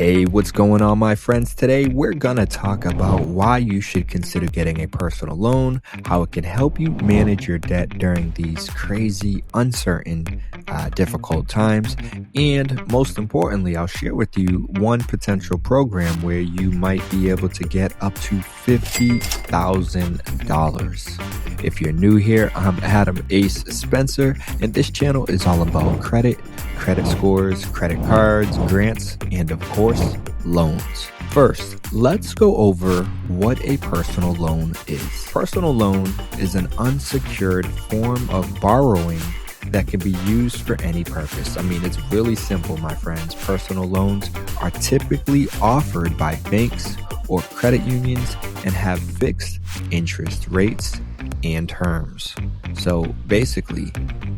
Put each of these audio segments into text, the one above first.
Hey, what's going on, my friends? Today, we're gonna talk about why you should consider getting a personal loan, how it can help you manage your debt during these crazy, uncertain, difficult times, and most importantly, I'll share with you one potential program where you might be able to get up to $50,000. If you're new here, I'm Adam Ace Spencer, and this channel is all about credit scores, credit cards, grants, and of course, loans. First, let's go over what a personal loan is. Personal loan is an unsecured form of borrowing that can be used for any purpose. I mean, it's really simple, my friends. Personal loans are typically offered by banks or credit unions and have fixed interest rates and terms. So basically,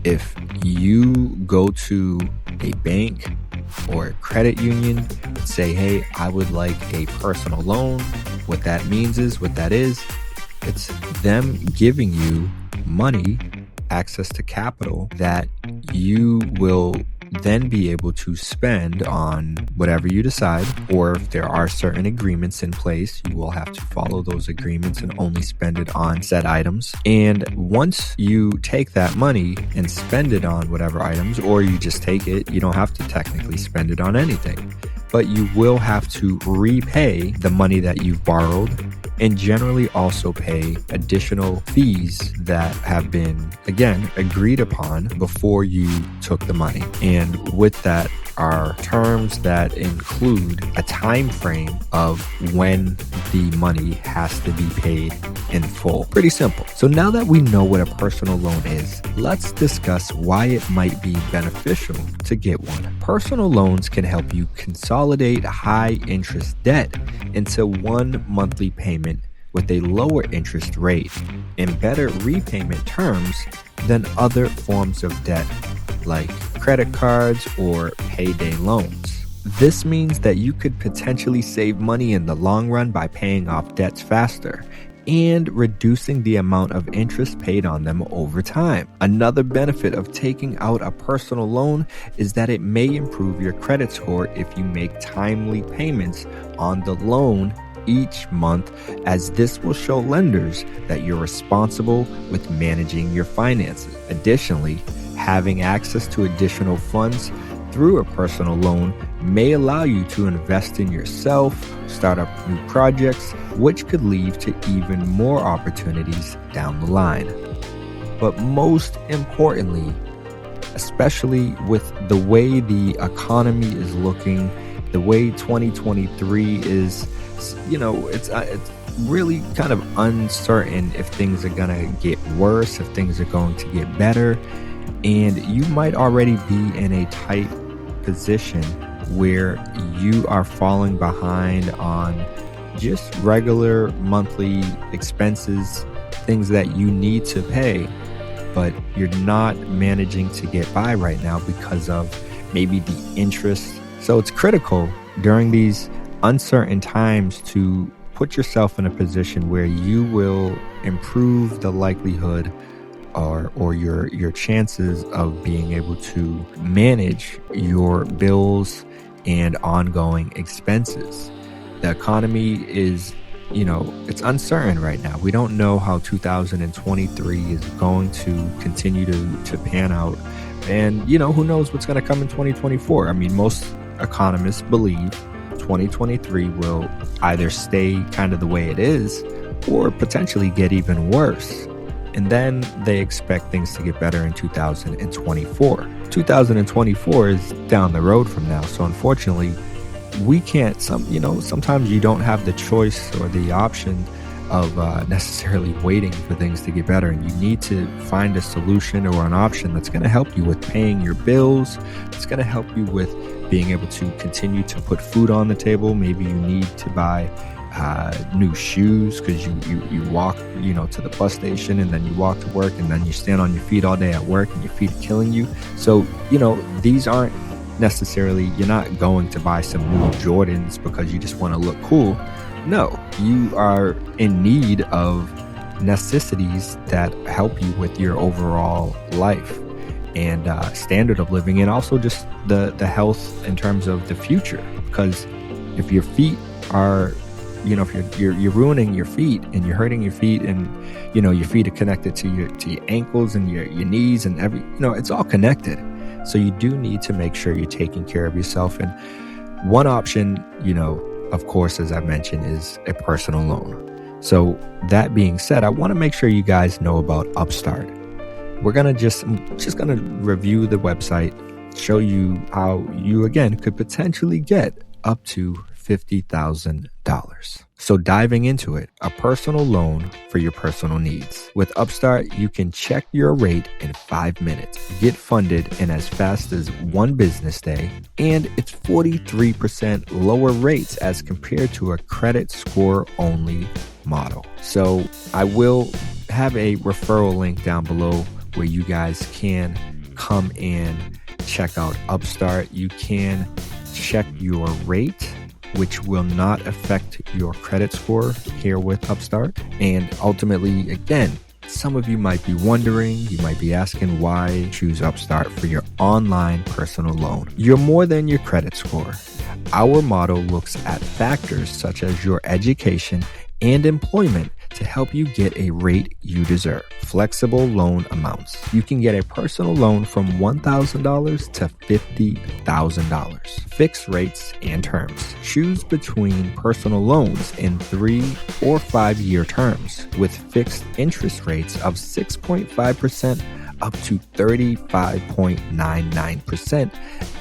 if you go to a bank or a credit union and say, hey, I would like a personal loan, what that is, it's them giving you money, access to capital that you will then be able to spend on whatever you decide, or if there are certain agreements in place, you will have to follow those agreements and only spend it on said items. And once you take that money and spend it on whatever items, or you just take it, you don't have to technically spend it on anything, but you will have to repay the money that you've borrowed and generally also pay additional fees that have been, again, agreed upon before you took the money. And with that are terms that include a time frame of when the money has to be paid in full. Pretty simple. So now that we know what a personal loan is, let's discuss why it might be beneficial to get one. Personal loans can help you consolidate high interest debt into one monthly payment with a lower interest rate and better repayment terms than other forms of debt like credit cards or payday loans. This means that you could potentially save money in the long run by paying off debts faster and reducing the amount of interest paid on them over time. Another benefit of taking out a personal loan is that it may improve your credit score if you make timely payments on the loan each month, as this will show lenders that you're responsible with managing your finances. Additionally, having access to additional funds through a personal loan may allow you to invest in yourself, start up new projects, which could lead to even more opportunities down the line. But most importantly, especially with the way the economy is looking, the way 2023 is, it's really kind of uncertain if things are gonna get worse, if things are going to get better. And you might already be in a tight position where you are falling behind on just regular monthly expenses, things that you need to pay, but you're not managing to get by right now because of maybe the interest. So it's critical during these uncertain times to put yourself in a position where you will improve the likelihood or your chances of being able to manage your bills and ongoing expenses. The economy is, it's uncertain right now. We don't know how 2023 is going to continue to pan out. And, who knows what's going to come in 2024. I mean, most economists believe 2023 will either stay kind of the way it is or potentially get even worse. And then they expect things to get better in 2024. 2024 is down the road from now. So unfortunately, we can't, sometimes you don't have the choice or the option of necessarily waiting for things to get better. And you need to find a solution or an option that's going to help you with paying your bills. It's going to help you with being able to continue to put food on the table. Maybe you need to buy new shoes because you walk to the bus station and then you walk to work and then you stand on your feet all day at work and your feet are killing you. So these aren't necessarily, you're not going to buy some new Jordans because you just want to look cool. No, you are in need of necessities that help you with your overall life and standard of living, and also just the health in terms of the future, because If your feet are, if you're ruining your feet and you're hurting your feet, and your feet are connected to your ankles and your knees and it's all connected. So you do need to make sure you're taking care of yourself. And one option, of course, as I mentioned, is a personal loan. So that being said, I want to make sure you guys know about Upstart. We're going to I'm just going to review the website, show you how you, again, could potentially get up to $50,000. So diving into it, a personal loan for your personal needs. With Upstart, you can check your rate in 5 minutes, get funded in as fast as 1 business day, and it's 43% lower rates as compared to a credit score only model. So I will have a referral link down below where you guys can come and check out Upstart. You can check your rate, which will not affect your credit score here with Upstart. And ultimately, again, some of you might be wondering, you might be asking why choose Upstart for your online personal loan. You're more than your credit score. Our model looks at factors such as your education and employment to help you get a rate you deserve. Flexible loan amounts. You can get a personal loan from $1,000 to $50,000. Fixed rates and terms. Choose between personal loans in 3 or 5 year terms with fixed interest rates of 6.5% up to 35.99%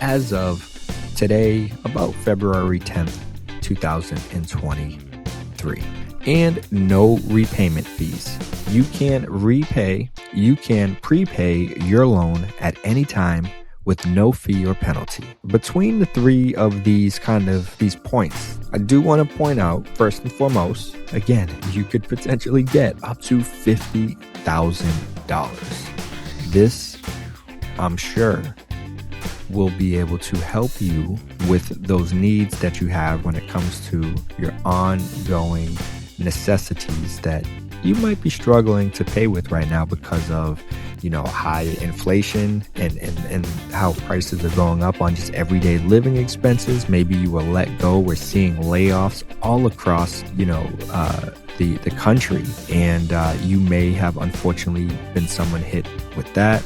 as of today, about February 10th, 2023. And no repayment fees. You can prepay your loan at any time with no fee or penalty. Between the 3 of these points, I do want to point out, first and foremost, again, you could potentially get up to $50,000. This, I'm sure, will be able to help you with those needs that you have when it comes to your ongoing necessities that you might be struggling to pay with right now because of high inflation and how prices are going up on just everyday living expenses. Maybe you were let go. We're seeing layoffs all across the country, and you may have unfortunately been someone hit with that,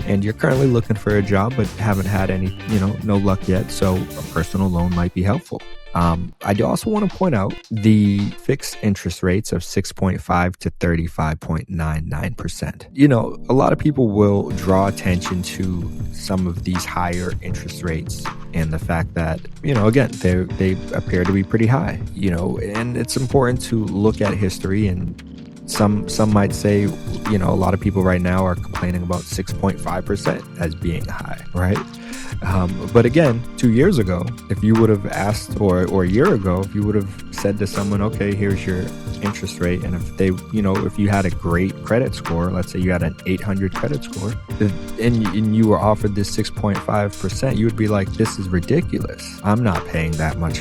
and you're currently looking for a job but haven't had any no luck yet. So a personal loan might be helpful. I do also want to point out the fixed interest rates of 6.5 to 35.99%. A lot of people will draw attention to some of these higher interest rates and the fact that, again, they appear to be pretty high, and it's important to look at history. And some might say, a lot of people right now are complaining about 6.5% as being high, right? But again, 2 years ago, if you would have asked, or a year ago, if you would have said to someone, okay, here's your interest rate, and if they, if you had a great credit score, let's say you had an 800 credit score, and you were offered this 6.5%, you would be like, this is ridiculous. I'm not paying that much,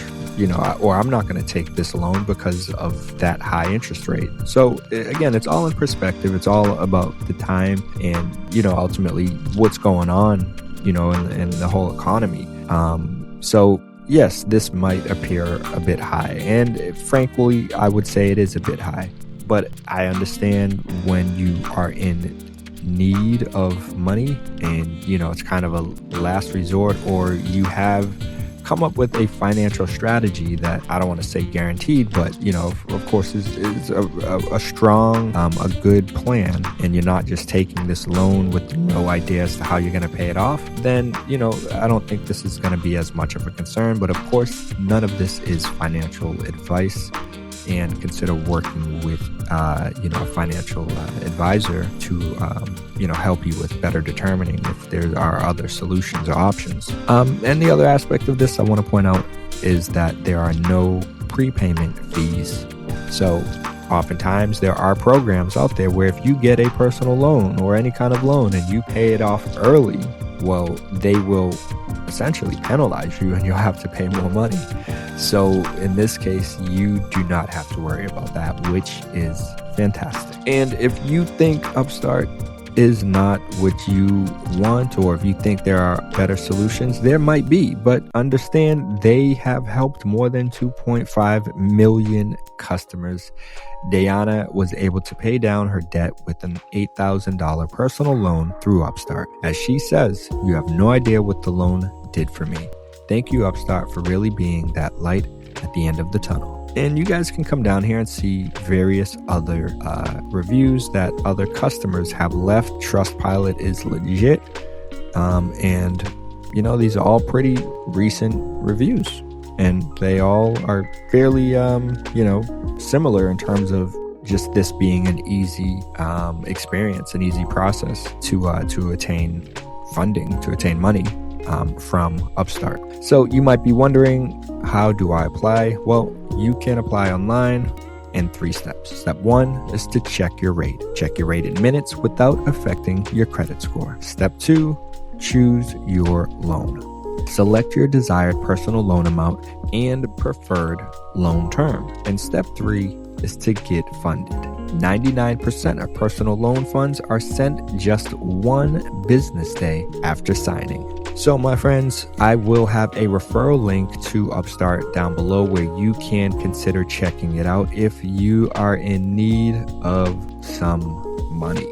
or I'm not going to take this loan because of that high interest rate. So again, it's all in perspective. It's all about the time and, ultimately what's going on, in the whole economy. So yes, this might appear a bit high, and frankly, I would say it is a bit high, but I understand when you are in need of money and, it's kind of a last resort, or you have come up with a financial strategy that I don't want to say guaranteed, but of course is a strong, a good plan, and you're not just taking this loan with no idea as to how you're going to pay it off, then I don't think this is going to be as much of a concern. But of course, none of this is financial advice, and consider working with a financial advisor to help you with better determining if there are other solutions or options. And the other aspect of this I want to point out is that there are no prepayment fees. So oftentimes there are programs out there where if you get a personal loan or any kind of loan and you pay it off early, well, they will essentially penalize you and you'll have to pay more money. So in this case, you do not have to worry about that, which is fantastic. And if you think Upstart is not what you want, or if you think there are better solutions, there might be, but understand they have helped more than 2.5 million customers. Diana was able to pay down her debt with an $8,000 personal loan through Upstart. As she says, "You have no idea what the loan did for me. Thank you, Upstart, for really being that light at the end of the tunnel." And you guys can come down here and see various other reviews that other customers have left. Trustpilot is legit. And, these are all pretty recent reviews. And they all are fairly, similar in terms of just this being an easy experience, an easy process to attain funding, to attain money from Upstart. So you might be wondering, how do I apply? Well, you can apply online in 3 steps. Step 1 is to check your rate. Check your rate in minutes without affecting your credit score. Step 2, choose your loan. Select your desired personal loan amount and preferred loan term. And step 3 is to get funded. 99% of personal loan funds are sent just 1 business day after signing. So my friends, I will have a referral link to Upstart down below where you can consider checking it out if you are in need of some money.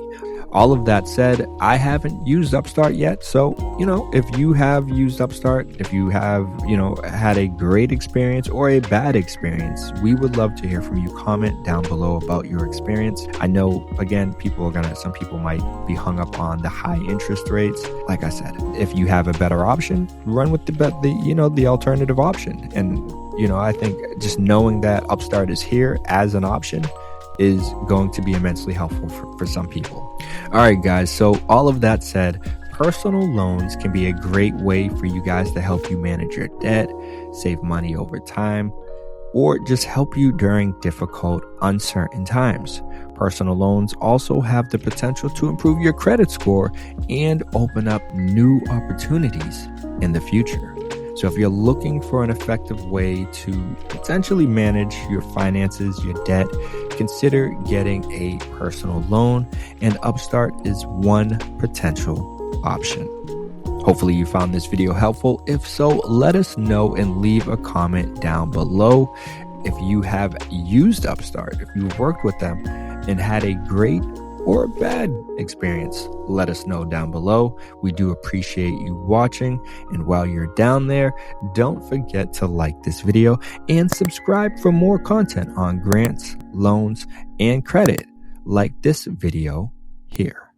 All of that said, I haven't used Upstart yet. So, if you have used Upstart, if you have, had a great experience or a bad experience, we would love to hear from you. Comment down below about your experience. I know, again, some people might be hung up on the high interest rates. Like I said, if you have a better option, run with the alternative option. And, I think just knowing that Upstart is here as an option is going to be immensely helpful for some people. All right, guys. So all of that said, personal loans can be a great way for you guys to help you manage your debt, save money over time, or just help you during difficult, uncertain times. Personal loans also have the potential to improve your credit score and open up new opportunities in the future. So if you're looking for an effective way to potentially manage your finances, your debt, consider getting a personal loan, and Upstart is one potential option. Hopefully you found this video helpful. If so, let us know and leave a comment down below. If you have used Upstart, if you've worked with them and had a great or a bad experience, let us know down below. We do appreciate you watching. And while you're down there, don't forget to like this video and subscribe for more content on grants, loans, and credit like this video here.